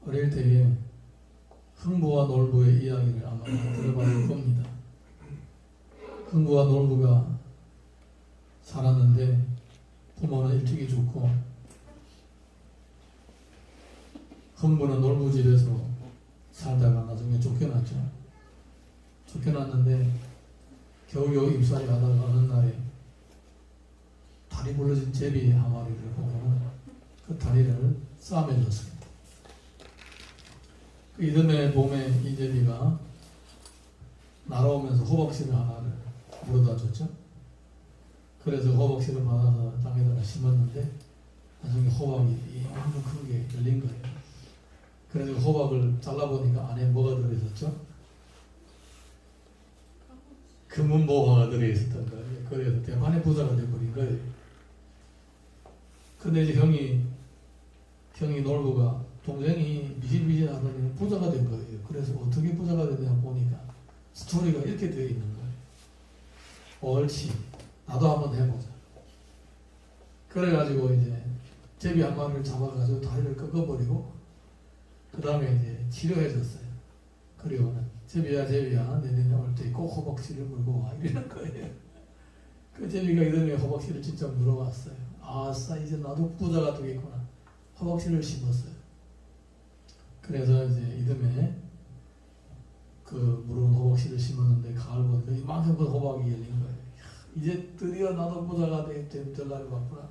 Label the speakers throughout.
Speaker 1: 어릴 때에 흥부와 놀부의 이야기를 아마 들어봤을 겁니다. 흥부와 놀부가 살았는데 부모는 일찍이 죽고 흥부는 놀부 집에서 살다가 나중에 쫓겨났죠. 쫓겨났는데 겨우겨우 입사를 하다가 어느 날에 다리 부러진 제비 한 마리를 보고는 그 다리를 싸매줬습니다. 그 이듬해 봄에 이 제비가 날아오면서 호박씨를 하나를 물어다 줬죠. 그래서 호박씨를 받아서 땅에다가 심었는데 나중에 호박이 이만큼 큰 게 열린 거예요. 그래서 호박을 잘라보니까 안에 뭐가 들어있었죠? 금은보화가 들어있었던 거예요. 그래서 대판의 부자가 되어버린 거예요. 근데 이제 형이 놀부가 동생이 미실미실 하더니 부자가 된 거예요. 그래서 어떻게 부자가 됐냐 보니까 스토리가 이렇게 되어 있는 거예요. 옳지. 나도 한번 해보자. 그래가지고 이제 제비 한 마리를 잡아가지고 다리를 꺾어버리고 그 다음에 이제 치료해줬어요. 그리고는 제비야 내년에 올 때 꼭 호박씨를 물고 와 이러는 거예요. 그 제비가 이듬해 호박씨를 진짜 물어왔어요. 아싸 이제 나도 부자가 되겠구나. 호박씨를 심었어요. 그래서 이제 이듬해 그 물어온 호박씨를 심었는데 가을 보니까 이만큼 큰 호박이 열린 거예요. 이제 드디어 나도 부자가 될 날이 왔구나.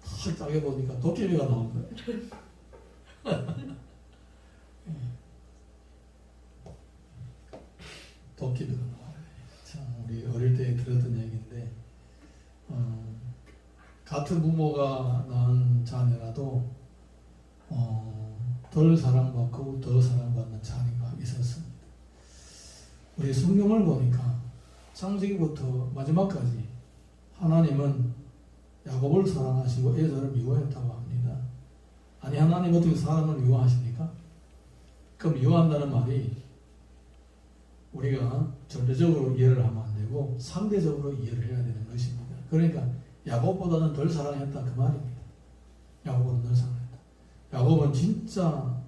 Speaker 1: 탁 짜게 보니까 도깨비가 나온 거예요. 도깨비가 나와요. 참 우리 어릴 때 들었던 얘기인데 같은 부모가 낳은 자녀라도 덜 사랑받고 더 사랑받는 자녀가 있었습니다. 우리 성경을 보니까 창세기부터 마지막까지 하나님은 야곱을 사랑하시고 에서를 미워했다고 합니다. 아니 하나님 어떻게 사람을 미워하십니까? 그 미워한다는 말이 우리가 절대적으로 이해를 하면 안 되고 상대적으로 이해를 해야 되는 것입니다. 그러니까 야곱보다는 덜 사랑했다 그 말입니다. 야곱은 덜 사랑했다. 야곱은 진짜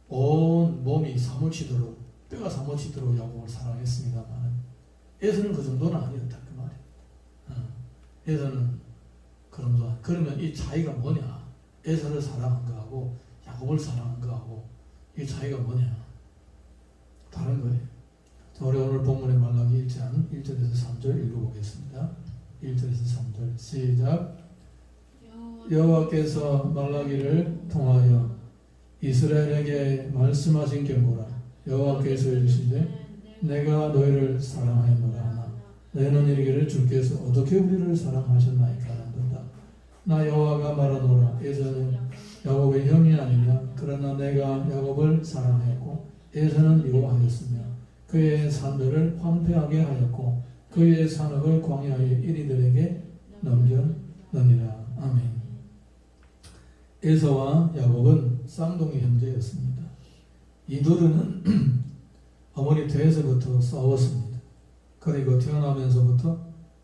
Speaker 1: 온 몸이 사무치도록 뼈가 사무치도록 야곱을 사랑했습니다만 에서는 그 정도는 아니었다 그 말이에요. 에서는 그러면 이 차이가 뭐냐? 에서를 사랑한 거하고 야곱을 사랑한 거하고 이 차이가 뭐냐? 다른 거예요. 자, 우리 오늘 본문의 말라기 1장 1절에서 3절 읽어보겠습니다. 1절에서 3절 시작. 여호와께서 말라기를 통하여 이스라엘에게 말씀하신 경고라. 여호와께서 이르시되 내가 너희를 사랑하였노라 하나 너희는 이르기를 주께서 어떻게 우리를 사랑하셨나이까 하는도다. 나 여호와가 말하노라. 에서는 야곱의 형이 아니냐. 그러나 내가 야곱을 사랑하였고 에서는 미워하였으며 그의 산들을 황폐하게 하였고 그의 산업을 광야의 이리들에게 넘겼느니라. 아멘. 에서와 야곱은 쌍둥이 형제였습니다. 이들은 어머니 태에서부터 싸웠습니다. 그리고 태어나면서부터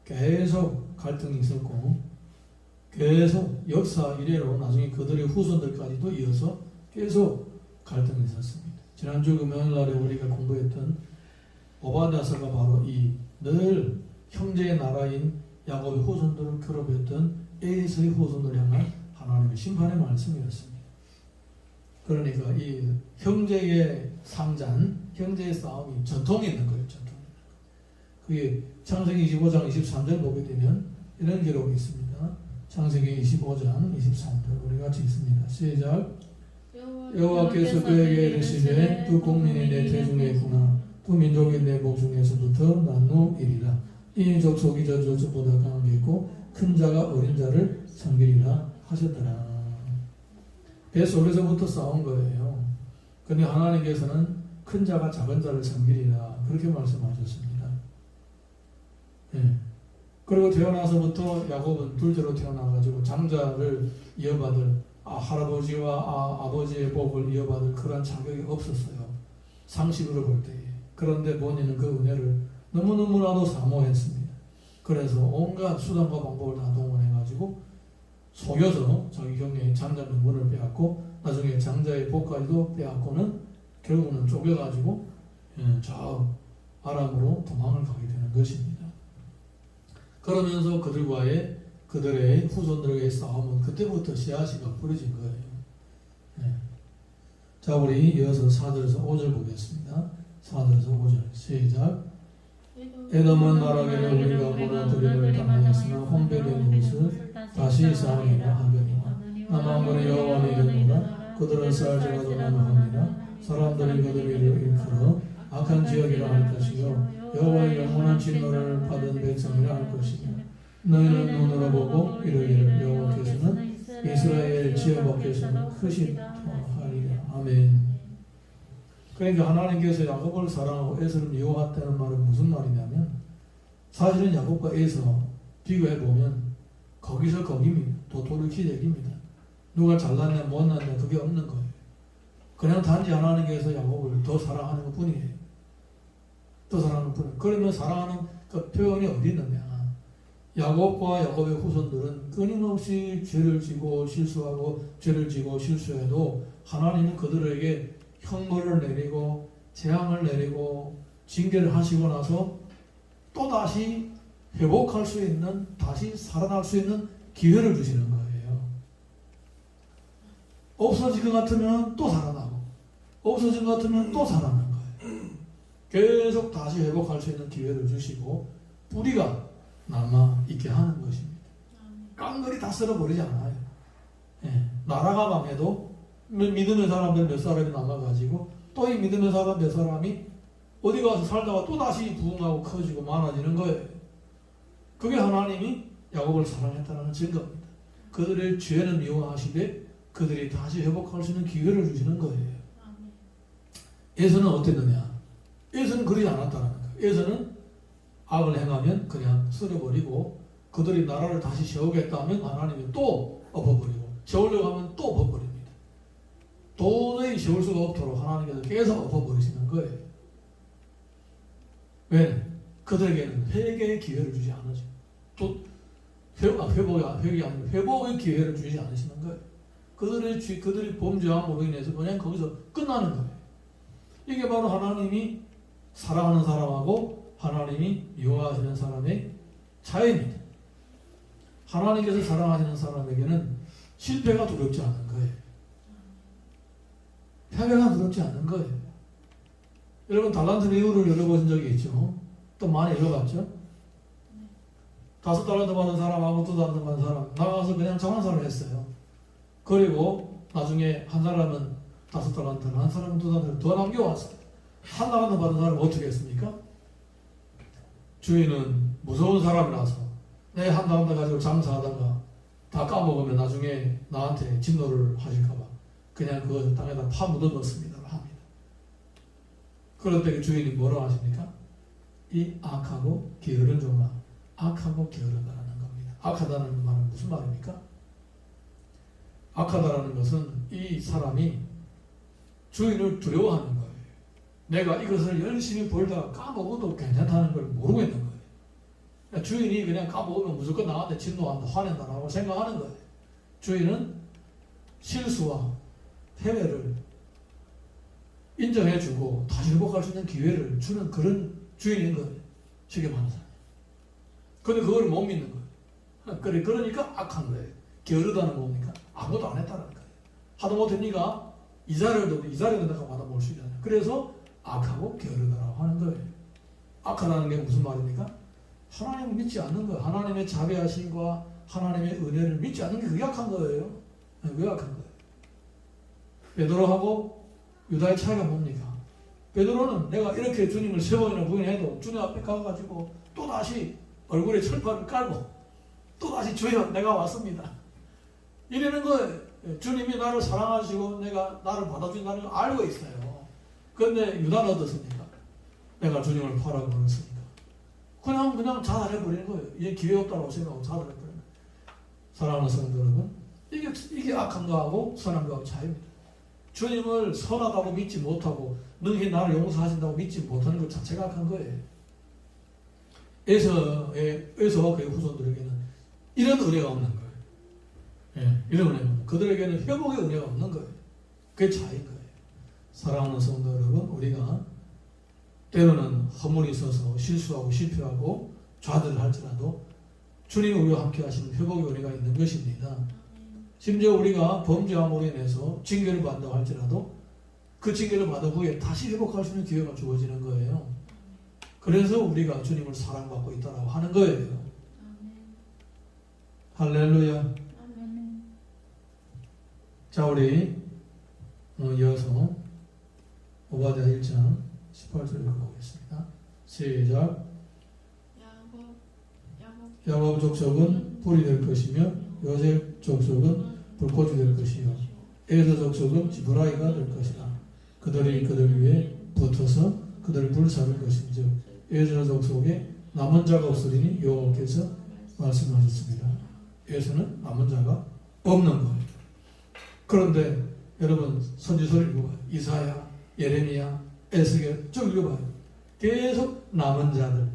Speaker 1: 계속 갈등이 있었고 계속 역사 이래로 나중에 그들의 후손들까지도 이어서 계속 갈등이 있었습니다. 지난주 금요일날에 우리가 공부했던 오바댜서가 바로 이 늘 형제의 나라인 야곱의 후손들을 괴롭혔던 에서의 후손을 향한 하나님의 심판의 말씀이었습니다. 그러니까 이 형제의 상잔, 형제의 싸움이 전통이 있는 거예요. 전통. 그게 창세기 25장 23절 보게 되면 이런 기록이 있습니다. 창세기 25장 23절 우리 같이 있습니다. 시작. 여호와께서 그에게 이르시되 두 국민이 내 대중에 있구나. 두 민족이 내 복중에서부터 나누이리라. 이 족속이 저 족속보다 강하게 있고 큰 자가 어린 자를 섬기리라 하셨더라. 배 속에서부터 싸운 거예요. 그런데 하나님께서는 큰 자가 작은 자를 섬기리라 그렇게 말씀하셨습니다. 예. 그리고 태어나서부터 야곱은 둘째로 태어나가지고 장자를 이어받을 할아버지와 아버지의 복을 이어받을 그런 자격이 없었어요. 상식으로 볼 때에. 그런데 본인은 그 은혜를 너무너무나도 사모했습니다. 그래서 온갖 수단과 방법을 다 동원해가지고 속여서 자기 형의 장자 명분을 빼앗고 나중에 장자의 복까지도 빼앗고는 결국은 쪼개가지고 저 아람으로 도망을 가게 되는 것입니다. 그러면서 그들의 후손들과의 싸움은 그때부터 씨앗이가 뿌려진 거예요. 자, 우리 이어서 4절에서 5절 보겠습니다. 4절에서 5절 시작. 에돔은 말하기를 우리가 무너뜨림을 당하였으나 혼배된 곳을 다시 쌓으리라 하거니와 남왕군의 여호와는 이르노라 그들은 쌓을지라도 나누느니라 사람들이 그들 위를 일컬어 악한 지역이라 할 것이요 여호와의 영원한 진노를 받은 백성이라 할 것이며 너희는 눈으로 보고 이르기를 여호와께서는 이스라엘 지역 밖에서는 크신 하리라. 아멘. 그러니까 하나님께서 야곱을 사랑하고 에서를 미워했다는 말은 무슨 말이냐면 사실은 야곱과 에서 비교해보면 거기서 거기입니다. 도토리키대기입니다. 누가 잘났냐 못났냐 그게 없는 거예요. 그냥 단지 하나님께서 야곱을 더 사랑하는 것 뿐이에요. 더 사랑하는 것 뿐이에요. 그러면 사랑하는 그 표현이 어디 있느냐. 야곱과 야곱의 후손들은 끊임없이 죄를 지고 실수하고 죄를 지고 실수해도 하나님은 그들에게 형벌을 내리고 재앙을 내리고 징계를 하시고 나서 또다시 회복할 수 있는 다시 살아날 수 있는 기회를 주시는 거예요. 없어질 것 같으면 또 살아나고 없어진 것 같으면 또 살아나는 거예요. 계속 다시 회복할 수 있는 기회를 주시고 뿌리가 남아있게 하는 것입니다. 깡그리 다 쓸어버리지 않아요. 나라가 망해도 믿음의 사람들 몇 사람이 남아가지고 또 이 믿음의 사람 몇 사람이 어디 가서 살다가 또 다시 부흥하고 커지고 많아지는 거예요. 그게 하나님이 야곱을 사랑했다는 증거입니다. 그들의 죄는 미워하시되 그들이 다시 회복할 수 있는 기회를 주시는 거예요. 에서는 어땠느냐? 에서는 그러지 않았다는 거예요. 에서는 악을 행하면 그냥 쓸어버리고 그들이 나라를 다시 세우겠다면 하나님이 또 엎어버리고 세우려고 하면 또 엎어버립니다. 도저히 세울 수가 없도록 하나님께서 계속 엎어버리시는 거예요. 왜? 그들에게는 회개의 기회를 주지 않으죠. 또 회복이 아니고 회복의 기회를 주지 않으시는 거예요. 그들이 범죄함으로 인해서 그냥 거기서 끝나는 거예요. 이게 바로 하나님이 사랑하는 사람하고 하나님이 미워하시는 사람의 차이입니다. 하나님께서 사랑하시는 사람에게는 실패가 두렵지 않은 거예요. 패배가 두렵지 않은 거예요. 여러분 달란트 비유를 열어보신 적이 있죠? 또 많이 열어봤죠? 5달란트 받은 사람하고 2달란트 받은 사람 나가서 그냥 장사를 했어요. 그리고 나중에 한 사람은 5달란트를 한 사람은 2달란트를 더 남겨왔어요. 한 달란트 받은 사람은 어떻게 했습니까? 주인은 무서운 사람이라서 내 한 달란트 가지고 장사하다가 다 까먹으면 나중에 나한테 진노를 하실까봐 그냥 그거 땅에다 파묻어 넣습니다. 합니다. 그럴 때 주인이 뭐라고 하십니까? 이 악하고 게으른 종아, 악하고 게으르다라는 겁니다. 악하다는 말은 무슨 말입니까? 악하다라는 것은 이 사람이 주인을 두려워하는 거예요. 내가 이것을 열심히 벌다가 까먹어도 괜찮다는 걸 모르고 있는 거예요. 그러니까 주인이 그냥 까먹으면 무조건 나한테 진노한다, 화낸다라고 생각하는 거예요. 주인은 실수와 패배를 인정해주고 다시 회복할 수 있는 기회를 주는 그런 주인인 거예요. 쉽게 말해서. 근데 그걸 못 믿는 거예요. 그러니까 악한 거예요. 게으르다는 뭡니까? 아무것도 안 했다는 거예요. 하도 못했니까 이자를 내가 받아볼 수 있잖아요. 그래서 악하고 게으르다라고 하는 거예요. 악하다는 게 무슨 말입니까? 하나님을 믿지 않는 거예요. 하나님의 자비하심과 하나님의 은혜를 믿지 않는 게 그게 악한 거예요. 왜 악한 거예요? 베드로하고 유다의 차이가 뭡니까? 베드로는 내가 이렇게 주님을 3번이나 부인해도 주님 앞에 가가지고 또다시 얼굴에 철판을 깔고 또다시 주여 내가 왔습니다. 이러는 거예요. 주님이 나를 사랑하시고 나를 받아준다는 걸 알고 있어요. 그런데 유다는 어떻습니까? 내가 주님을 팔아버렸으니까 그냥 자살해버리는 거예요. 이게 기회 없다고 생각하고 자살해버리는 거예요. 사랑하는 성도 여러분, 이게 악한 거하고 선한 거하고 차이입니다. 주님을 선하다고 믿지 못하고 능히 나를 용서하신다고 믿지 못하는 것 자체가 악한 거예요. 에서와 그의 후손들에게는 이런 은혜가 없는 거예요. 이런 은혜가 그들에게는 회복의 은혜가 없는 거예요. 그게 차이인 거예요. 사랑하는 성도 여러분, 우리가 때로는 허물이 있어서 실수하고 실패하고 좌절을 할지라도 주님이 우리와 함께 하시는 회복의 은혜가 있는 것입니다. 심지어 우리가 범죄함으로 인해서 징계를 받는다고 할지라도 그 징계를 받은 후에 다시 회복할 수 있는 기회가 주어지는 거예요. 그래서 우리가 주님을 사랑받고 있다고 하는 거예요. 할렐루야. 자, 우리 이어서 오바댜 1장 18절 읽어보겠습니다. 시작. 야곱 족속은 불이 될 것이며 요셉 족속은 불꽃이 될 것이요 에서 족속은 지브라이가 될 것이다. 그들이 그들 위에 붙어서 그들을 불사를 것인즉 에서 족속에 남은 자가 없으리니 여호와께서 말씀하셨습니다. 에서는 남은 자가 없는 거예요. 그런데 여러분 선지서를 읽어봐요. 이사야, 예레미야, 에스겔 쭉 읽어봐요. 계속 남은 자들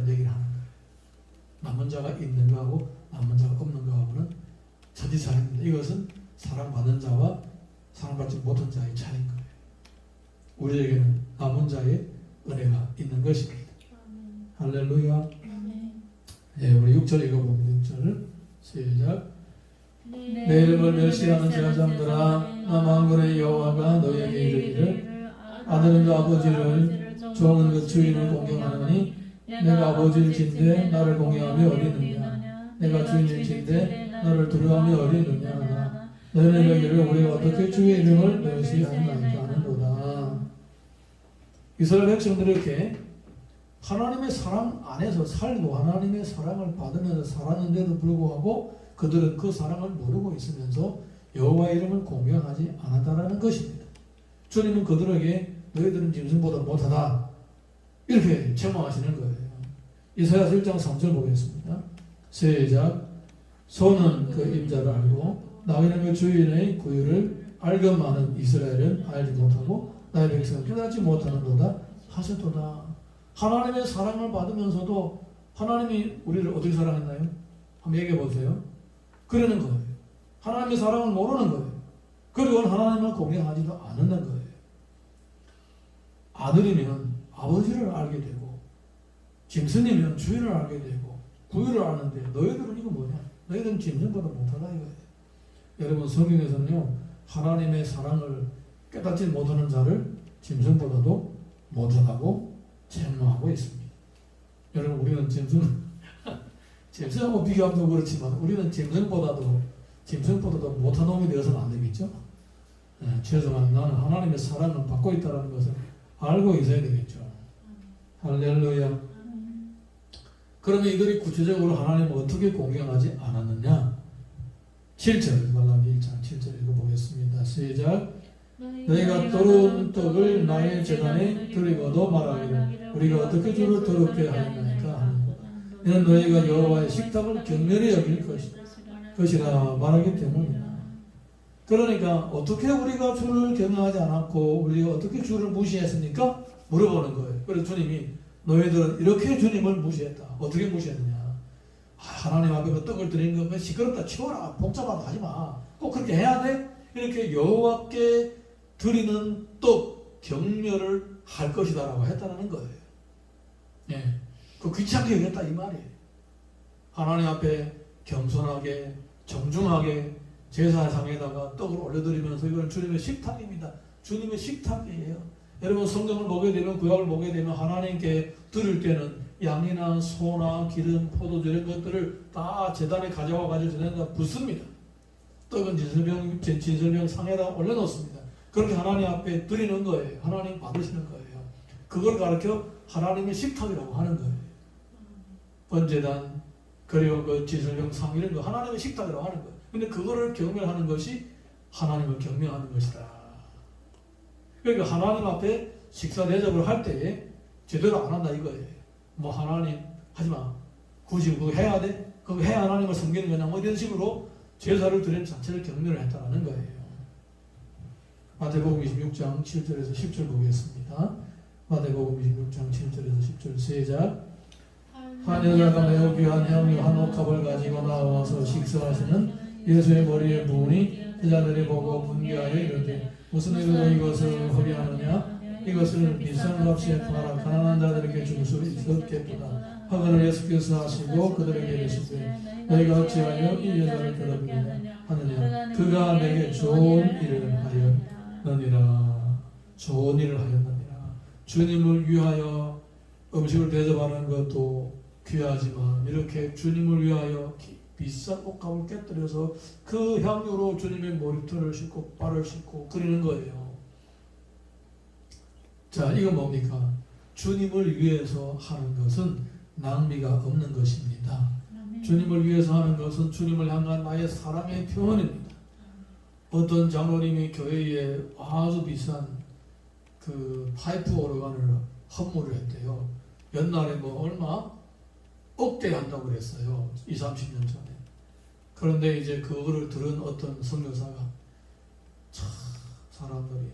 Speaker 1: 얘기를 하는 거예요. 남은 자가 있는 거하고 남은 자가 없는 거하고는 천지 차이입니다. 이것은 사랑받는 자와 사랑받지 못한 자의 차이인 거예요. 우리에게는 남은 자의 은혜가 있는 것입니다. 할렐루야. 예, 우리 6절 읽어봅니다. 6절을 시작. 내 이름을 멸시하는 제사장들아, 나 만군의 여호와가 너에게 이르기를 아들은 아버지를 종은 그 주인을 공경하느니 내가 아버지를 진대 나를 공경하며 어리느냐. 내가 주인을 진대 너를 두려워하며 어리느냐. 너희는 이르기를 우리가 어떻게 주의 이름을 멸시하나이까 하는도다. 이스라엘 백성들이 이렇게 하나님의 사랑 안에서 살고 하나님의 사랑을 받으면서 살았는데도 불구하고 그들은 그 사랑을 모르고 있으면서 여호와의 이름을 공경하지 않았다라는 것입니다. 주님은 그들에게 너희들은 짐승보다 못하다 이렇게 책망하시는 거예요. 이사야서 1장 3절 보겠습니다. 시작. 소는 그 임자를 알고 나그네 그 주인의 구유를 알건만은 이스라엘은 알지 못하고 나의 백성은 깨닫지 못하는도다 하셨도다. 하나님의 사랑을 받으면서도 하나님이 우리를 어떻게 사랑했나요? 한번 얘기해 보세요. 그러는 거예요. 하나님의 사랑을 모르는 거예요. 그리고 하나님을 공경하지도 않는 거예요. 아들이면 아버지를 알게 되고 짐승이면 주인을 알게 되고 구유를 아는데 너희들은 이거 뭐냐? 너희들은 짐승보다 못하다 이거예요. 여러분 성경에서는요 하나님의 사랑을 깨닫지 못하는 자를 짐승보다도 못하다고 책망하고 있습니다. 여러분 우리는 짐승하고 비교하면 그렇지만 우리는 짐승보다도 못한 놈이 되어서는 안 되겠죠. 최소한 나는 하나님의 사랑을 받고 있다는 것을 알고 있어야 되겠죠. 할렐루야. 그러면 이들이 구체적으로 하나님을 어떻게 공경하지 않았느냐? 7절 말라기 1장 7절 읽어보겠습니다. 시작. 너희가 더러운 떡을 나의 제단에 드리고도 말하기를 우리가 어떻게 주를 더럽게 하였나이까 하는 이는 너희가 여호와의 식탁을 경멸히 여길 것이라 말하기 때문이다. 그러니까 어떻게 우리가 주를 경외하지 않았고 우리가 어떻게 주를 무시했습니까? 물어보는 거예요. 그래서 주님이 너희들은 이렇게 주님을 무시했다. 어떻게 무시했느냐? 하나님 앞에 그 떡을 드리는 거 시끄럽다 치워라 복잡하다 하지마 꼭 그렇게 해야 돼? 이렇게 여호와께 드리는 떡 경멸을 할 것이다 라고 했다는 거예요. 예, 그 귀찮게 했다 이 말이에요. 하나님 앞에 겸손하게 정중하게 제사상에다가 떡을 올려드리면서 이건 주님의 식탁입니다. 주님의 식탁이에요. 여러분 성경을 보게 되면 구약을 보게 되면 하나님께 드릴 때는 양이나 소나 기름, 포도주 이런 것들을 다 제단에 가져와 가지고 제단에다 붓습니다. 떡은 진설병 상에다 올려놓습니다. 그렇게 하나님 앞에 드리는 거예요. 하나님 받으시는 거예요. 그걸 가르쳐 하나님의 식탁이라고 하는 거예요. 번제단 그리고 그 진설병 상 이런 거 하나님의 식탁이라고 하는 거예요. 근데 그거를 경멸하는 것이 하나님을 경멸하는 것이다. 그러니까 하나님 앞에 식사 대접을 할 때에 제대로 안 한다 이거예요. 뭐 하나님 하지마 굳이 그거 해야 돼? 그거 해야 하나님을 섬기는 거냐 뭐 이런 식으로 제사를 드리는 자체를 경멸을 했다는 거예요. 마태복음 26장 7절에서 10절 보겠습니다. 마태복음 26장 7절에서 10절 시작. 한 여자가 매우 귀한 향유 한 옥합을 가지고 나와서 식사하시는 예수의 머리에 부으니 제자들이 보고 분개하여 이르되 무슨 일로 이것을 허비하느냐 이것을 비싼 값에 팔아 가난한 자들에게 줄 수 있었겠구나 하거늘 예수께서 하시고 그들에게 이르시되 너희가 어찌하여 이 여자를 괴롭히느냐 하느냐 그가 내게 좋은 일을 하였느니라. 좋은 일을 하였느니라. 주님을 위하여 음식을 대접하는 것도 귀하지만 이렇게 주님을 위하여 비싼 옷감을 깨뜨려서 그 향유로 주님의 머리털을 씻고 발을 씻고 그리는 거예요. 자, 이거 뭡니까? 주님을 위해서 하는 것은 낭비가 없는 것입니다. 주님을 위해서 하는 것은 주님을 향한 나의 사랑의 표현입니다. 어떤 장로님이 교회에 아주 비싼 그 파이프 오르간을 헌물을 했대요. 옛날에 뭐 얼마? 억대 한다고 그랬어요. 20, 30년 전에. 그런데 이제 그거를 들은 어떤 선교사가 참 사람들이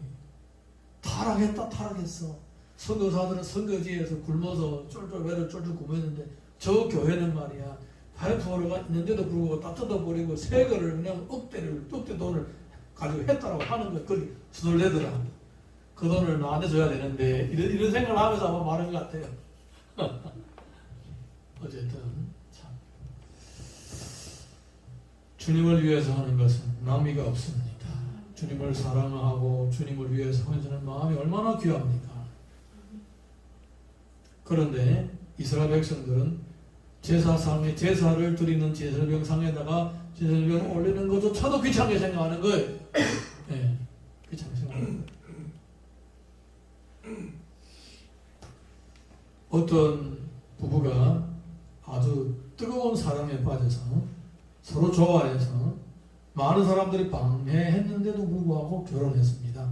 Speaker 1: 타락했어. 선교사들은 선교지에서 굶어서 쫄쫄 배를 쫄쫄 굶었는데 저 교회는 말이야 파이프 오르간 있는데도 불구하고 다 뜯어버리고 새 거를 그냥 억대 돈을 가지고 했다라고 하는 거예요. 그걸 수돌대더라. 그 돈을 나한테 줘야 되는데 이런 생각을 하면서 아마 말한 것 같아요. 어쨌든 참 주님을 위해서 하는 것은 낭비가 없습니다. 주님을 사랑하고 주님을 위해서 헌신하는 마음이 얼마나 귀합니까? 그런데 이스라엘 백성들은 제사상에 제사를 드리는 제사병상에다가 제사병을 올리는 것조차도 귀찮게 생각하는 거예요. 네, 귀찮게 생각하는 거예요. 어떤 부부가 아주 뜨거운 사랑에 빠져서 서로 좋아해서 많은 사람들이 방해했는데도 불구하고 결혼했습니다.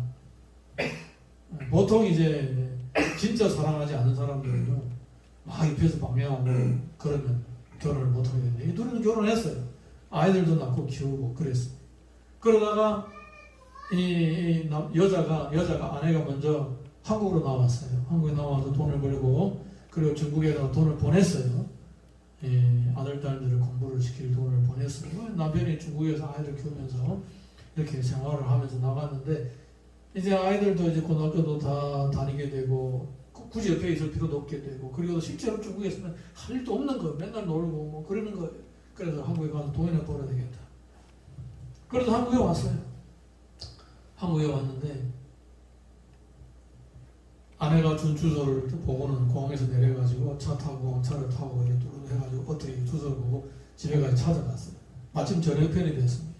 Speaker 1: 보통 이제 진짜 사랑하지 않는 사람들은요 막 옆에서 방해하고 그러면 결혼을 못하게 되는데 이 둘은 결혼했어요. 아이들도 낳고 키우고 그랬어요. 그러다가 이 여자가 아내가 먼저 한국으로 나왔어요. 한국에 나와서 돈을 벌고 그리고 중국에다가 돈을 보냈어요. 아들, 딸들을 공부를 시킬 돈을 보냈어요. 남편이 중국에서 아이들 키우면서 이렇게 생활을 하면서 나갔는데 이제 아이들도 이제 고등학교도 다 다니게 되고 굳이 옆에 있을 필요도 없게 되고 그리고 실제로 중국에서는 할 일도 없는 거예요. 맨날 놀고 뭐 그러는 거예요. 그래서 한국에 가서 돈이나 벌어야 되겠다. 그래서 한국에 왔어요. 한국에 왔는데 아내가 준 주소를 보고는 공항에서 내려가지고 차 타고 차를 타고 이렇게 해가지고 어떻게 주소를 보고 집에 가서 찾아갔어요. 마침 저녁편이 됐습니다.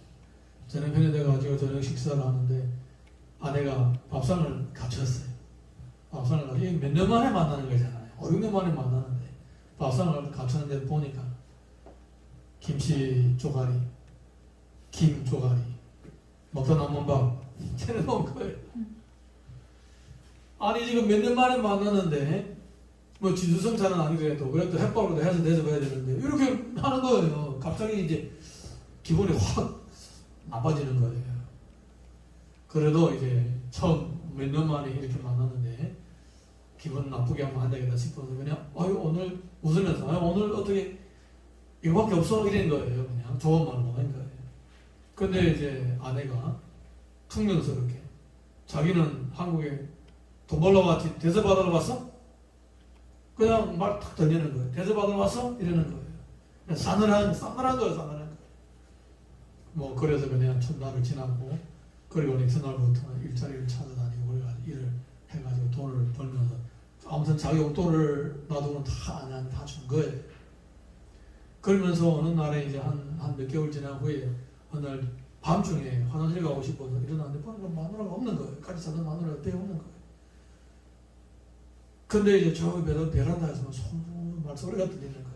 Speaker 1: 저녁편이 돼가지고 저녁 식사를 하는데 아내가 밥상을 갖췄어요. 밥상을 갖췄어요. 이게 몇 년 만에 만나는 거잖아요. 5, 6년 만에 만나는데 밥상을 갖췄는데 보니까 김치 조가리, 김 조가리, 먹다 남은 밥 차려놓은 거예요. 아니 지금 몇 년 만에 만났는데 뭐 지주성찬은 아니더라도 그래도 햇밥으로도 해서 대접해야 되는데 이렇게 하는 거예요. 갑자기 이제 기분이 확 나빠지는 거예요. 그래도 이제 처음 몇 년 만에 이렇게 만났는데 기분 나쁘게 하면 안 되겠다 싶어서 그냥 오늘 웃으면서 오늘 어떻게 이거밖에 없어 이런 거예요. 그냥 좋은 말로 한 거예요. 근데 이제 아내가 퉁명스럽게 자기는 한국에 돈 벌러 왔지 대접받으러 왔어? 그냥 말 탁 던지는 거예요. 대접받으러 왔어? 이러는 거예요. 그냥 싸늘한 거예요. 싸늘한 거. 뭐 그래서 그냥 첫날을 지나고 그리고 이튿날부터 일자리를 찾아다니고 그래가지고 일을 해가지고 돈을 벌면서 아무튼 자기 용돈을 놔두고는 다 준 거예요. 그러면서 어느 날에 이제 한 몇 개월 지난 후에 어느 날 밤중에 화장실 가고 싶어서 일어났는데 보니까 마누라가 없는 거예요. 같이 사는 마누라가 옆에 없는 거예요. 근데 이제 저 베란다에서 말소리가 들리는 거예요.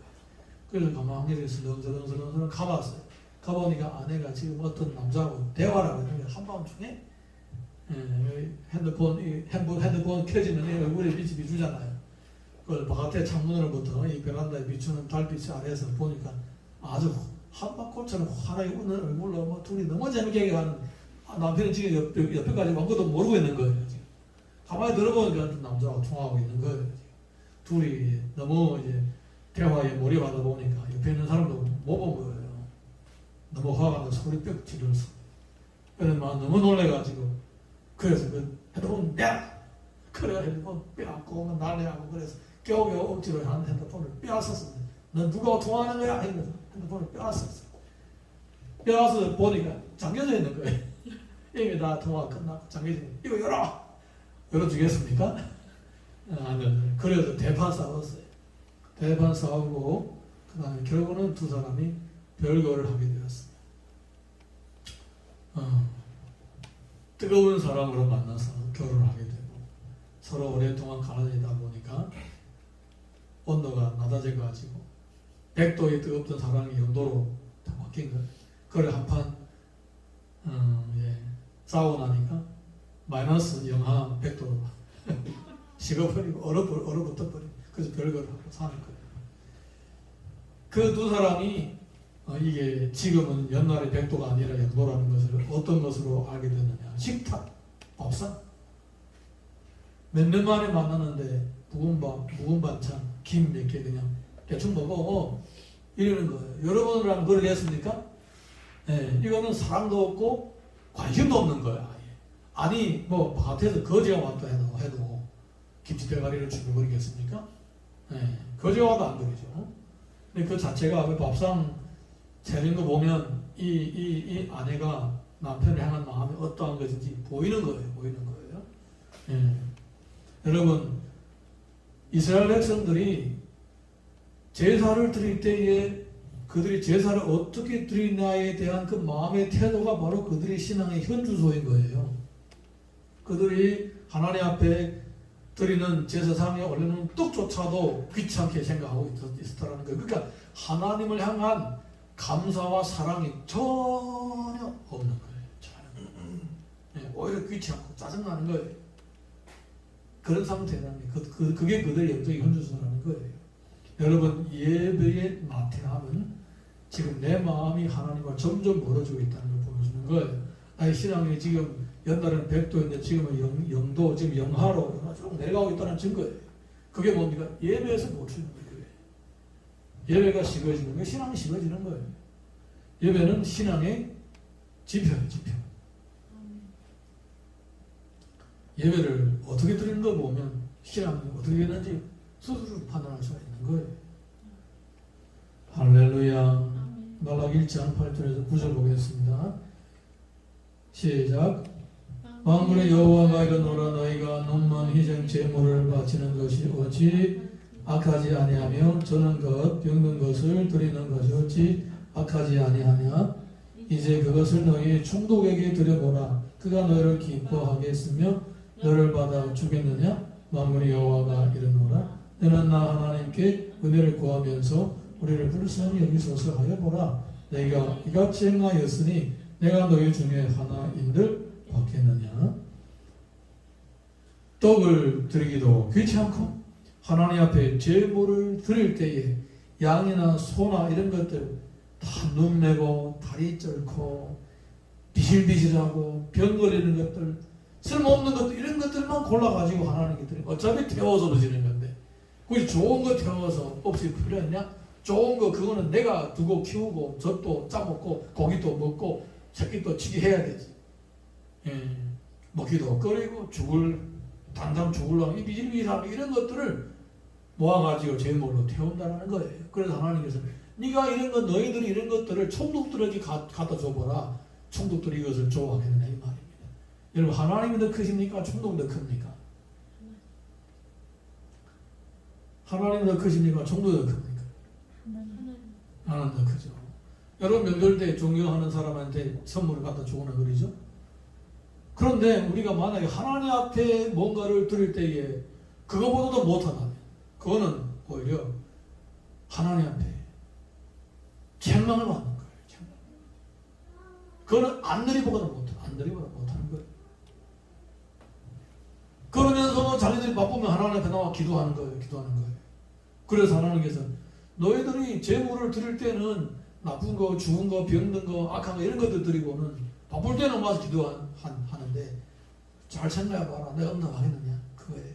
Speaker 1: 그래서 가만히 슬렁슬렁 가봤어요. 가보니까 아내가 지금 어떤 남자하고 대화를 하고 있는 거예요. 한밤중에 핸드폰 켜지면 얼굴에 빛이 비추잖아요. 그걸 바깥에 창문으로부터 이 베란다에 비추는 달빛 아래에서 보니까 아주 한바꽃처럼 환하게 웃는 얼굴로 뭐 둘이 너무 재밌게 얘기하는 남편이 지금 옆에까지 아무것도 모르고 있는 거예요. 지금. 가만히 들어보니까 남자하고 통화하고 있는 거예요. 둘이 너무 이제 대화에 몰입하다 보니까 옆에 있는 사람도 못 본 거예요. 너무 화가 나서 소리 빽 지르면서. 그래서 막 너무 놀래가지고 그래서 그 핸드폰 그래 핸드폰 빼앗고 난리하고 그래서 겨우겨우 억지로 한 핸드폰을 빼앗았습니다. 너 누가 통화하는 거야? 이러면서 핸드폰을 빼앗았어. 빼앗아서 보니까 잠겨져 있는 거예요. 이미 다 통화 끝나고 잠겨져 있는 거예요. 이거 열어주겠습니까? 안 그래서 대판 싸웠어요. 대판 싸우고 그 다음에 결국은 두 사람이 별거를 하게 되었습니다. 뜨거운 사랑으로 만나서 결혼하게 되고 서로 오랫동안 갈라지다 보니까 온도가 낮아져가지고 100도의 뜨겁던 사랑이 0도로 다 바뀐 거예요. 그래 한판 싸우고 나니까 마이너스 영하 100도로 식어버리고 얼어붙어버리고 그래서 별거를 하고 사는 거예요. 그 두 사람이 이게 지금은 옛날에 100도가 아니라 0도라는 것을 어떤 것으로 알게 됐느냐. 식탁, 밥상. 몇 년 만에 만나는데 묵은 반찬, 김 몇 개 그냥 대충 먹어 이러는 거예요. 여러분이랑 그러게 했습니까? 네, 이거는 사랑도 없고 관심도 없는 거야. 아니 뭐 바깥에서 거지가 왔다 해도 김치 대가리를 죽여버리겠습니까? 네, 거지가 와도 안 그러죠. 근데 그 자체가 그 밥상 차린 거 보면 이 아내가 남편을 향한 마음이 어떠한 것인지 보이는 거예요. 예. 여러분 이스라엘 백성들이 제사를 드릴 때에 그들이 제사를 어떻게 드리냐에 대한 그 마음의 태도가 바로 그들의 신앙의 현주소인 거예요. 그들이 하나님 앞에 드리는 제사상에 올리는 떡조차도 귀찮게 생각하고 있었다는 거예요. 그러니까 하나님을 향한 감사와 사랑이 전혀 없는 거예요. 네, 오히려 귀찮고 짜증나는 거예요. 그런 상태라는 거예요. 그게 그들의 영적인 현주소라는 거예요. 여러분 예배의 나태함은 지금 내 마음이 하나님과 점점 멀어지고 있다는 걸 보여주는 거예요. 나의 신앙이 지금 옛날에는 100도인데 지금은 0도, 지금 영하로 쭉 내려가고 있다는 증거예요. 그게 뭡니까? 예배에서 멈추는 거예요. 예배가 식어지는 거예요. 신앙이 식어지는 거예요. 예배는 신앙의 지표예요. 지표. 예배를 어떻게 드리는 걸 보면 신앙이 어떻게 되는지 스스로 판단할 수가 있는 거예요. 할렐루야. 말라기 1장 8절에서 9절 보겠습니다. 시작. 만군의 여호와가 이르노라 너희가 눈먼 희생 제물을 바치는 것이 어찌 악하지 아니하며 저는 것 병든 것을 드리는 것이 어찌 악하지 아니하냐. 이제 그것을 너희 충독에게 드려보라. 그가 너희를 기뻐하겠으며 너를 받아 주겠느냐. 만군의 여호와가 이르노라 너는 나 하나님께 은혜를 구하면서 우리를 불쌍히 여기소서 하여 보라. 너희가 이같이 행하였으니 내가 너희 중에 하나인들 받겠느냐. 떡을 드리기도 귀찮고 하나님 앞에 제물을 드릴 때에 양이나 소나 이런 것들 다 눈매고 다리 쩔고 비실비실하고 병 걸리는 것들 쓸모없는 것들 이런 것들만 골라가지고 하나님께 드리고 어차피 태워서 드시는 건데 굳이 좋은 거 태워서 없이 필요했냐? 좋은 거 그거는 내가 두고 키우고 젖도 짜먹고 고기도 먹고 새끼도 치기 해야 되지. 먹기도 끓이고 당장 죽으려고 이 비실비실하고 이런 것들을 모아가지고 제물로 태운다는 거예요. 그래서 하나님께서 네가 이런 것 너희들이 이런 것들을 총독들에게 갖다 줘보라. 총독들이 이것을 좋아하겠느냐 이 말입니다. 여러분 하나님이 더 크십니까? 총독이 더 큽니까? 하나님이 더 크십니까? 총독이 더 큽니까? 하나님 더 크죠. 여러분 명절 때 존경하는 사람한테 선물을 갖다 주거나 그러죠. 그런데 우리가 만약에 하나님 앞에 뭔가를 드릴 때에 그거보다도 못하다면 그거는 오히려 하나님 앞에 책망을 받는 거예요. 책망. 그거는 안 드리보다 못하는 거예요. 그러면서 자기들이 바쁘면 하나님 앞에 나와 기도하는 거예요. 그래서 하나님께서 너희들이 제물을 드릴 때는 나쁜 거, 죽은 거, 병든 거, 악한 거 이런 것들 드리고는 바쁠 때는 와서 기도하는데 잘 생각해봐라. 내가 응답하겠느냐? 그거예요.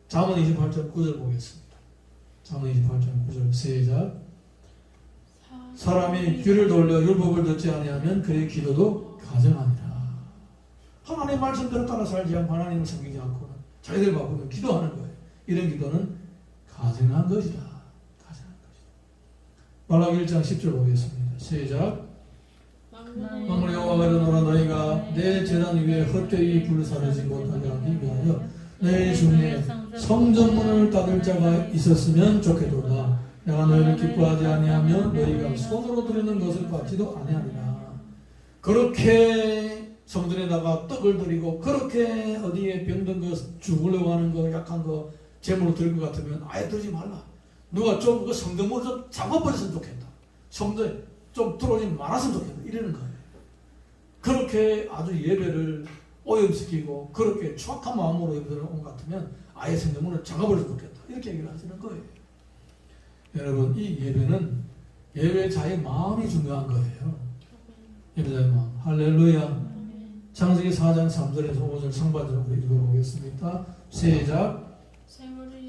Speaker 1: 잠언 28절 9절 보겠습니다. 잠언 28장 9절 시작. 사람이 귀를 돌려 율법을 듣지 아니하면 그의 기도도 가증하니라. 하나님 말씀대로 따라 살지 않고 하나님을 섬기지 않고는 자기들 바꾸면 기도하는 거예요. 이런 기도는 가증한 것이다. 가증한 것이다. 말라기 1장 10절 보겠습니다. 시작. 만군의 여호와가 이르노라 너희가 내 제단 위에 헛되이 불사르지 못하게 하기 위하여 내 중에 성전문을 닫을 자가 있었으면 좋겠도다. 내가 너희를 기뻐하지 아니하면 너희가 손으로 드리는 것을 받지도 아니하리라. 그렇게 성전에다가 떡을 드리고 그렇게 어디에 병든 거 죽으려고 하는 거 약한 거 제물로 드릴 것 같으면 아예 드리지 말라. 누가 좀 그 성전문을 좀 잡아버렸으면 좋겠다. 성전에 좀 들어오지 말았으면 좋겠다. 이러는 거예요. 그렇게 아주 예배를 오염시키고 그렇게 추악한 마음으로 예배를 온 것 같으면 아예 성전문을 잡아버렸으면 좋겠다. 이렇게 얘기를 하시는 거예요. 여러분 이 예배는 예배자의 마음이 중요한 거예요. 예배자의 마음. 할렐루야. 창세기 4장 3절에서 5절 상반절로 읽어보겠습니다. 시작.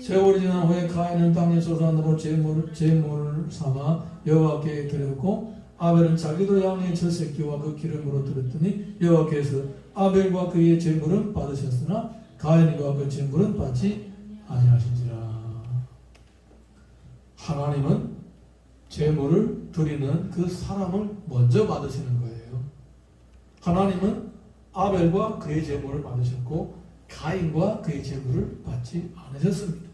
Speaker 1: 세월이 지난 후에 가인은 땅의 소산으로 제물을 삼아 여호와께 드렸고 아벨은 자기도 양의 첫 새끼와 그 기름으로 드렸더니 여호와께서 아벨과 그의 제물은 받으셨으나 가인과 그 제물은 받지 아니하신지라. 하나님은 제물을 드리는 그 사람을 먼저 받으시는 거예요. 하나님은 아벨과 그의 제물을 받으셨고 가인과 그의 제물을 받지 않으셨습니다.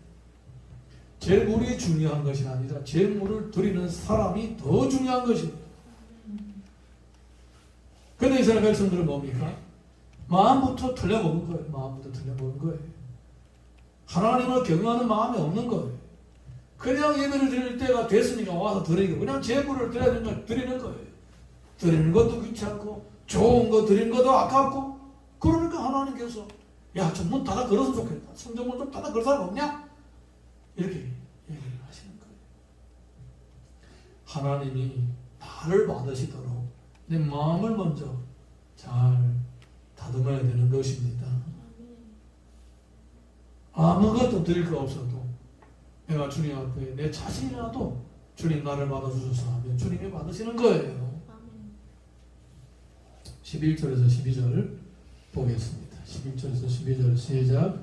Speaker 1: 제물이 중요한 것이 아니라 제물을 드리는 사람이 더 중요한 것입니다. 그런데 이스라엘 백성들은 뭡니까? 마음부터 틀려먹은 거예요. 마음부터 틀려먹은 거예요. 하나님을 경외하는 마음이 없는 거예요. 그냥 예배를 드릴 때가 됐으니까 와서 드리고 그냥 제물을 드려야 되는 걸 드리는 거예요. 드리는 것도 귀찮고 좋은 거 드리는 것도 아깝고 그러니까 하나님께서 야, 좀 문 닫아 걸었으면 좋겠다. 성전문 좀 닫아 걸 사람 없냐? 이렇게 얘기를 하시는 거예요. 하나님이 나를 받으시도록 내 마음을 먼저 잘 다듬어야 되는 것입니다. 아무것도 드릴 거 없어도 내가 주님 앞에 내 자신이라도 주님 나를 받아주셔서 하면 주님이 받으시는 거예요. 11절에서 12절 보겠습니다. 11절에서 12절 시작.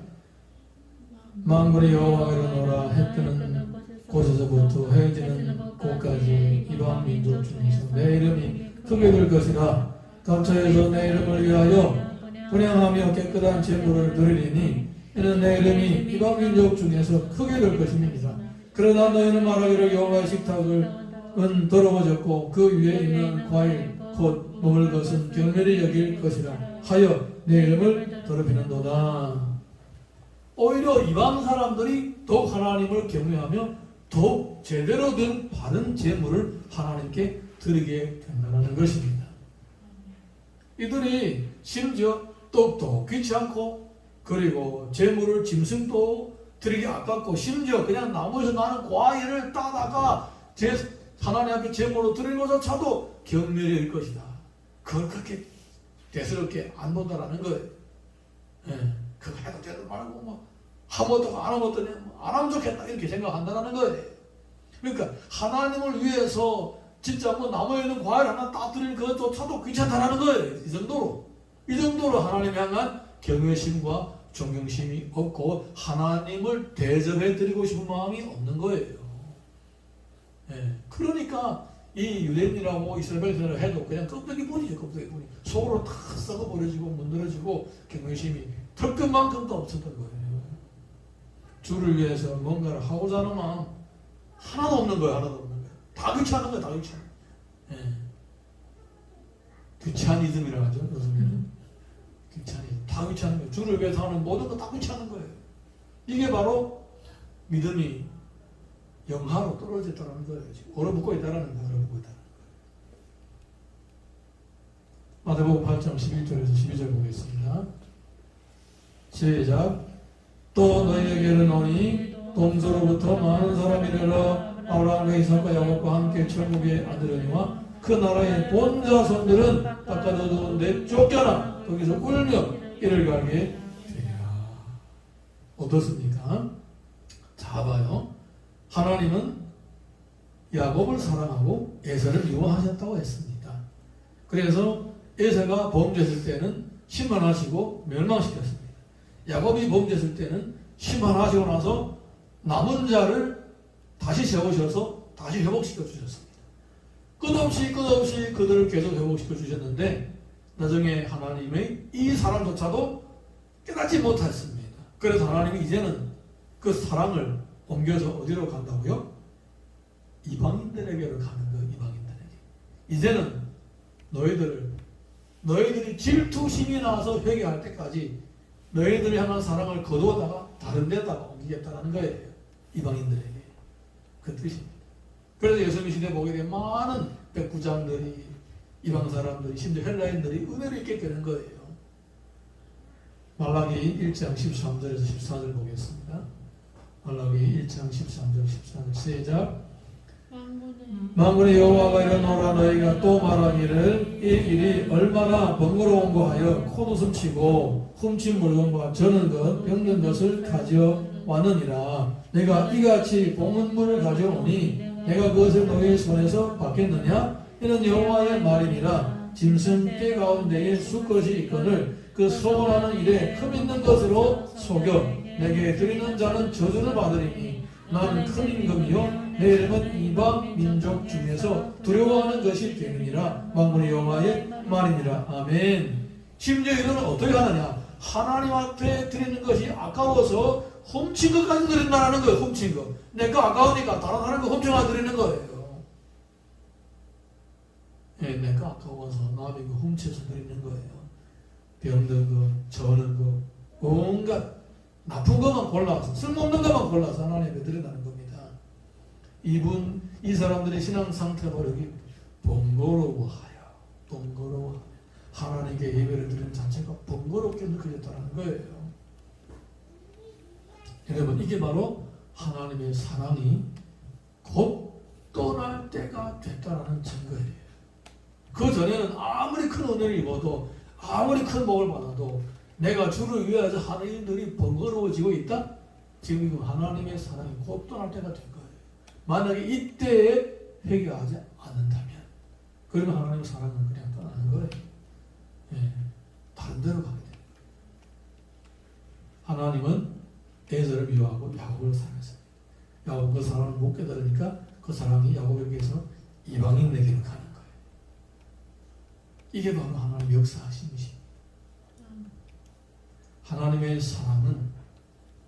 Speaker 1: 만군의 여호와가 이르노라 해 뜨는 곳에서부터 해지는 곳까지 이방 민족 중에서 내 이름이 크게 될 것이라. 감사해서 내 이름을 위하여 분향하며 깨끗한 제물을 드리리니 이는 내 이름이 이방 민족 중에서 크게 될 것입니다. 그러나 너희는 말하기를 여호와의 식탁은 더러워졌고 그 위에 있는 과일 곧 먹을 것은 경멸히 여길 것이라 하여 내 이름을 더럽히는도다. 오히려 이방 사람들이 더욱 하나님을 경외하며 더욱 제대로 된 바른 제물을 하나님께 드리게 된다는 것입니다. 이들이 심지어 떡도 귀찮고 그리고 제물을 짐승도 드리기 아깝고 심지어 그냥 나무에서 나는 과일을 따다가 하나님 앞에 제물로 드리는 것조차도 경멸이 될 것이다. 그걸 그렇게 대수롭게 안 본다라는 거예요. 예, 그거 해도 되도 말고 뭐 하면 안 하면 안 하면 좋겠다 이렇게 생각한다는 거예요. 그러니까 하나님을 위해서 진짜 뭐 나무에 있는 과일 하나 따드리는 것조차도 귀찮다라는 거예요. 이 정도로 하나님 향한 경외심과 존경심이 없고 하나님을 대접해드리고 싶은 마음이 없는 거예요. 예, 그러니까 이 유대인이라고 이스라엘 백성을 해도 그냥 껍데기 뿐이죠. 껍데기 뿐이 속으로 다 썩어버려지고 문드러지고 경외심이 털끝만큼도 없었던 거예요. 주를 위해서 뭔가를 하고자 하는 마음 하나도 없는 거예요. 하나도 없는 거예요. 다 귀찮은 거예요. 다 귀찮은 거예요. 예. 귀차니즘이라고 하죠. 요즘에는 귀차니즘. 다 귀찮은 거예요. 주를 위해서 하는 모든 거 다 귀찮은 거예요. 이게 바로 믿음이 영하로 떨어졌다는 거예요. 지금 얼어붙고 있다는 거예요. 얼어붙고 있다는 거예요. 마태복음 8장 11절에서 12절 보겠습니다. 시작. 또 너희에게는 오니 동서로부터 많은 사람이 일어나 아브라함과 이삭과 야곱과 함께 천국에 앉으려니와 그 나라의 본 자손들은 깎아두는데 쫓겨나 거기서 울며 이를 가게 되리라. 어떻습니까? 자 봐요. 하나님은 야곱을 사랑하고 에서를 미워하셨다고 했습니다. 그래서 에서가 범죄했을 때는 심판하시고 멸망시켰습니다. 야곱이 범죄했을 때는 심판하시고 나서 남은 자를 다시 세우셔서 다시 회복시켜 주셨습니다. 끝없이 그들을 계속 회복시켜 주셨는데 나중에 하나님의 이 사랑조차도 깨닫지 못했습니다. 그래서 하나님이 이제는 그 사랑을 옮겨서 어디로 간다고요? 이방인들에게로 가는 거예요. 이방인들에게. 이제는 너희들이 질투심이 나서 회개할 때까지 너희들이 향한 사랑을 거두어다가 다른 데다가 옮기겠다는 거예요. 이방인들에게. 그 뜻입니다. 그래서 예수님 시대에 보게 되면 많은 백부장들이, 이방 사람들이, 심지어 헬라인들이 은혜를 입게 되는 거예요. 말라기 1장 13절에서 14절 보겠습니다. 말라기 1장 13절 14절 시작. 만군의 여호와가 이르노라 너희가 또 말하기를 이 일이 얼마나 번거로운고 하여 콧웃음 치고 훔친 물건과 저는 것 병든 것을 가져왔느니라. 내가 이같이 봉헌물을 가져오니 내가 그것을 너희의 손에서 받겠느냐? 이는 여호와의 말이니라. 짐승 떼 가운데에 수컷이 있거늘 그 소원하는 일에 흠 있는 것으로 속여 내게 드리는 자는 저주를 받으리니 나는 큰 임금이요 내 이름은 이방 민족 중에서 두려워하는 것이 되느니라. 만군의 여호와의 말이니라. 아멘. 심지어 이들은 어떻게 하느냐? 하나님한테 드리는 것이 아까워서 훔친 것까지 드린다는 거예요. 훔친 것. 내가 아까우니까 다른 사람 거 훔쳐가 드리는 거예요. 예, 내가 아까워서 남의 거 훔쳐서 드리는 거예요. 병든 거, 저는 거, 온갖 나쁜 것만 골라서, 쓸모없는 것만 골라서 하나님께 드린다는 겁니다. 이 사람들의 신앙 상태가 여기 번거로워하여 하나님께 예배를 드리는 자체가 번거롭게 느껴졌다는 거예요. 여러분, 이게 바로 하나님의 사랑이 곧 떠날 때가 됐다는 증거예요. 그 전에는 아무리 큰 은혜를 입어도 아무리 큰 복을 받아도 내가 주를 위하여서 하는 일들이 번거로워지고 있다? 지금 하나님의 사랑이 곧 떠날 때가 된 거예요. 만약에 이때에 회개하지 않는다면 그러면 하나님의 사랑은 그냥 떠나는 거예요. 예, 다른 데로 가게 됩니다. 하나님은 에서를 미워하고 야곱을 사랑했습니다. 야곱 그 사랑을 못 깨달으니까 그 사랑이 야곱에게서 이방인에게로 가는 거예요. 이게 바로 하나님의 역사하심이십니다. 하나님의 사랑은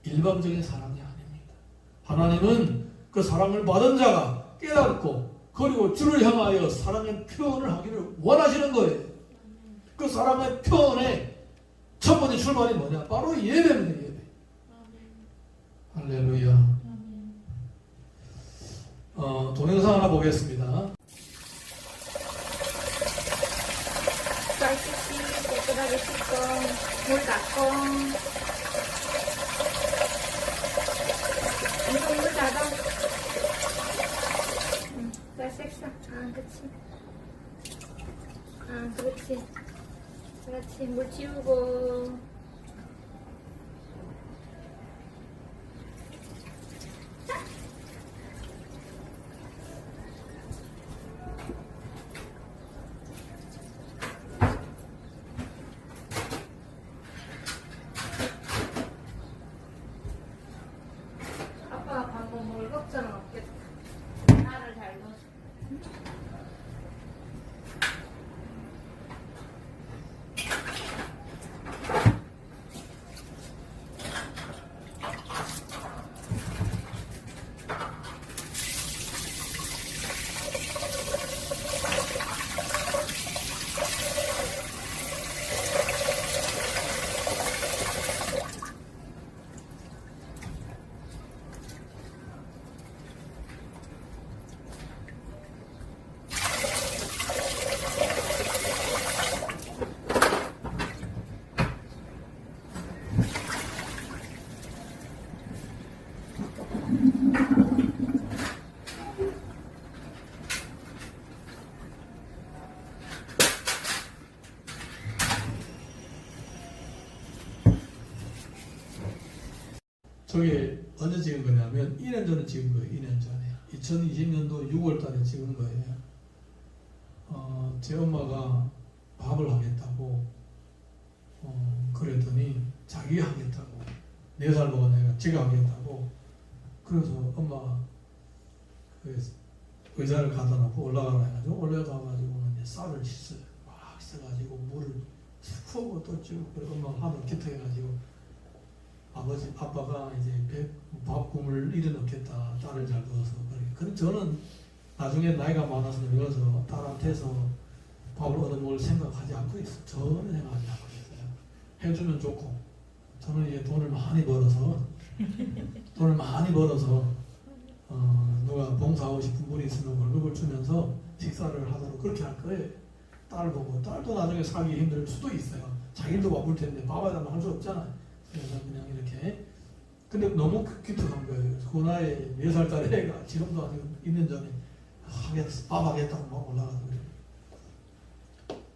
Speaker 1: 일방적인 사랑이 아닙니다. 하나님은 그 사랑을 받은 자가 깨닫고 그리고 주를 향하여 사랑의 표현을 하기를 원하시는 거예요. 그 사랑의 표현의 첫 번째 출발이 뭐냐? 바로 예배입니다. 예배. 할렐루야. 동영상 하나 보겠습니다.
Speaker 2: 쌀 씻기, 깨끗하게 씻고, 물 닦고, 이거 물 닫아. 쌀 섹사. 그치. 그렇지. 그렇지. 물 치우고. 아빠가 방금 뭘 걱정 없겠다. 나를 잘 넣어.
Speaker 1: 저기 언제 찍은 거냐면 2년 전에 찍은 거예요. 2년 전에 2020년도 6월 달에 찍은 거예요. 제 엄마가 밥을 하겠다고 그랬더니 자기 하겠다고 4살 먹은 애가 지가 하겠다고 그래서 엄마가 그 의자를 갖다 놓고 올라가라 해가지고 올라가가지고는 이제 쌀을 씻어요. 막 씻어가지고 물을 푸고 또 찌고 그래 엄마가 하도 기특해가지고 아빠가 이제 밥 국물 일어 넣겠다 딸을 잘 넣어서 그래 저는 나중에 나이가 많아서 늙어서 딸한테서 밥을 얻어먹을 생각하지 않고 있어. 전혀 생각하지 않고 있어요. 해주면 좋고 저는 이제 돈을 많이 벌어서 누가 봉사하고 싶은 분이 있으면 월급을 주면서 식사를 하도록 그렇게 할 거예요. 딸 보고 딸도 나중에 살기 힘들 수도 있어요. 자기도 바쁠 텐데 밥에다만 할 수 없잖아요. 그래서 그냥 이렇게 근데 너무 기특한 거예요. 그 나이에 4살짜리 애가 지금도 아직 2년 전에 밥 하겠다고 막 올라가서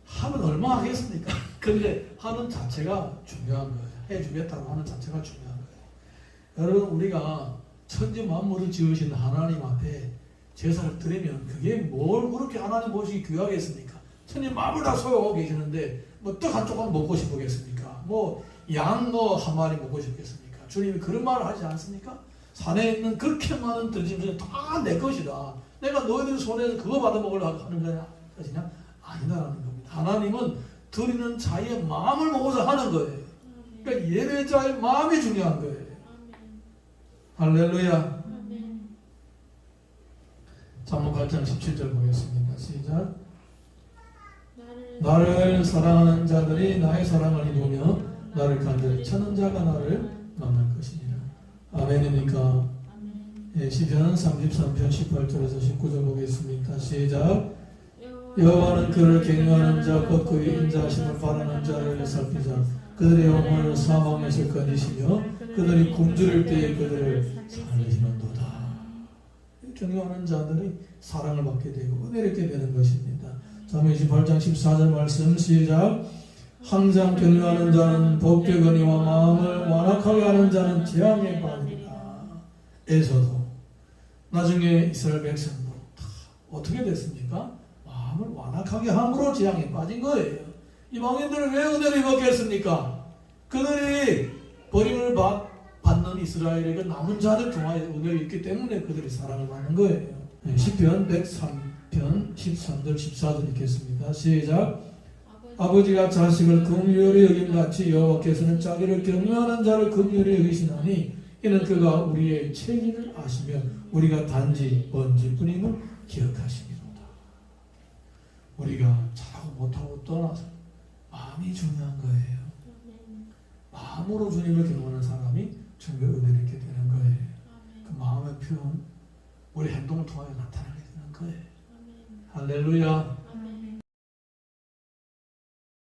Speaker 1: 하면 얼마나 하겠습니까? 근데 하는 자체가 중요한 거예요. 해주겠다고 하는 자체가 중요한 거예요. 여러분 우리가 천지 만물을 지으신 하나님 앞에 제사를 드리면 그게 뭘 그렇게 하나님 보시기 귀하겠습니까? 천지 만물 다 소유하고 계시는데 뭐 떡 한 조각 먹고 싶겠습니까? 뭐 양 뭐 한 마리 먹고 싶겠습니까? 주님이 그런 말을 하지 않습니까? 산에 있는 그렇게 많은 들짐승이 다 내 것이다. 내가 너희들 손에서 그거 받아 먹으려고 하는 거냐? 것이냐? 아니다라는 겁니다. 하나님은 드리는 자의 마음을 보고서 하는 거예요. 그러니까 예배자의 마음이 중요한 거예요. 할렐루야. 잠언 8장 17절 보겠습니다. 시작. 나를 사랑하는 자들이 나의 사랑을 이루며 나를 간절히 찾는 자가 나를 만날 것이니라. 아멘입니까? 예, 시편 33편 18절에서 19절 보겠습니다. 시작. 여호와는 그를 경외하는 자 곧 그의 인자하심을 바라는 자를 살피자. 그들의 영혼을 사망에서 건지시며 그들이 굶주릴 때에 그들을 살리시는도다. 경외하는 자들이 사랑을 받게 되고 은혜롭게 되는 것입니다. 잠언 28장 14절 말씀 시작. 항상 경외하는 자는 복되거니와 마음을 완악하게 하는 자는 재앙에 빠지리라. 에서도 나중에 이스라엘 백성도 다 어떻게 됐습니까? 마음을 완악하게 함으로 재앙에 빠진 거예요. 이방인들은 왜 은혜를 입었겠습니까? 그들이 버림을 받는 이스라엘의 그 남은 자들 중에 은혜를 입기 때문에 그들이 사랑을 받는 거예요. 시편 103편 13절 14절 읽겠습니다. 시작. 아버지가 자식을 긍휼히 여김같이 여호와께서는 자기를 경외하는 자를 긍휼히 여기시나니 이는 그가 우리의 책임을 아시며 우리가 단지 먼지뿐임을 기억하시니로다. 우리가 잘하고 못하고 떠나서 마음이 중요한 거예요. 마음으로 주님을 경험하는 사람이 주님의 은혜를 입게 되는 거예요. 그 마음의 표현 우리 행동을 통하여 나타나게 되는 거예요. 할렐루야.